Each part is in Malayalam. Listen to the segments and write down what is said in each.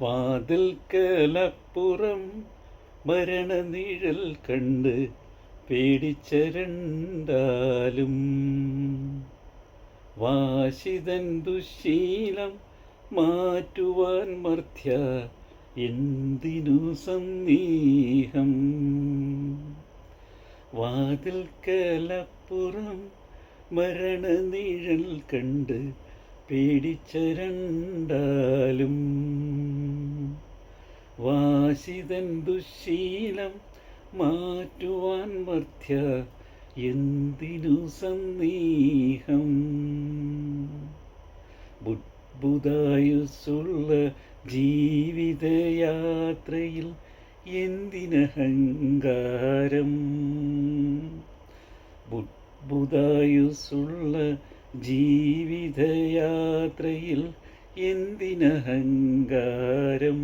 വാതിൽക്കലപ്പുറം മരണനിഴൽ കണ്ട് പേടിച്ചരണ്ടാലും വാശിതൻ ദുശ്ശീലം മാറ്റുവാൻ മർത്യ എന്തിനു സന്ദേഹം. വാതിൽക്കലപ്പുറം മരണനിഴൽ കണ്ട് പേടിച്ചരണ്ടാലും വാശിതൻ ദുശ്ശീലം മാറ്റുവാൻ മർത്യ എന്തിനു സന്ദേഹം. ബുദ്ബുദായുസ്സുള്ള ജീവിതയാത്രയിൽ എന്തിനഹങ്കാരം. ബുദ്ബുദായുസ്സുള്ള ജീവിതയാത്രയിൽ എന്തിനഹങ്കാരം.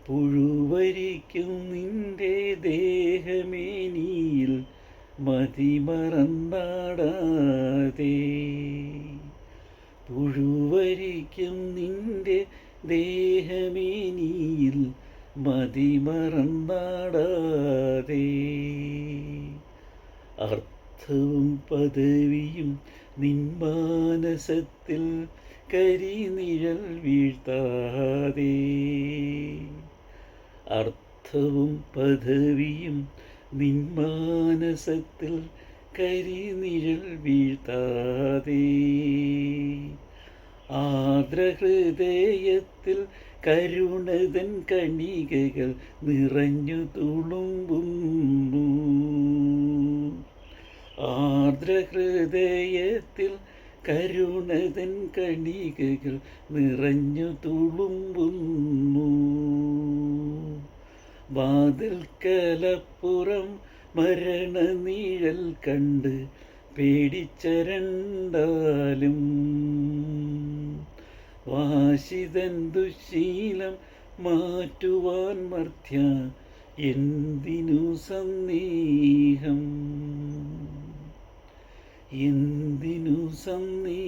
പുഴുവരിക്കും നിന്റെ ദേഹമേനിയിൽ മതിമറന്നാടാതെ. പുഴുവരിക്കും നിന്റെ ദേഹമേനിയിൽ മതിമറന്നാടാതെ. അർത്ഥവും പദവിയും നിന്മാനസത്തിൽ കരിനിഴൽ വീഴ്ത്താതെ. അർത്ഥവും പദവിയും നിന്മാനസത്തിൽ കരിനിഴൽ വീഴ്ത്താതെ. ആർദ്രഹൃദയത്തിൽ കരുണതൻ കണികകൾ നിറഞ്ഞു തുളുമ്പുന്നു. ആർദ്രഹൃദയത്തിൽ കരുണതൻ കണികകൾ നിറഞ്ഞു തുളുമ്പുന്നു. വാതിൽക്കലപ്പുറം മരണനിഴൽ കണ്ട് പേടിച്ചരണ്ടാലും വാശിതൻ ദുശ്ശീലം മാറ്റുവാൻ മർത്യ എന്തിനു സന്ദേഹം. എന്തിനു സന്ദേഹം.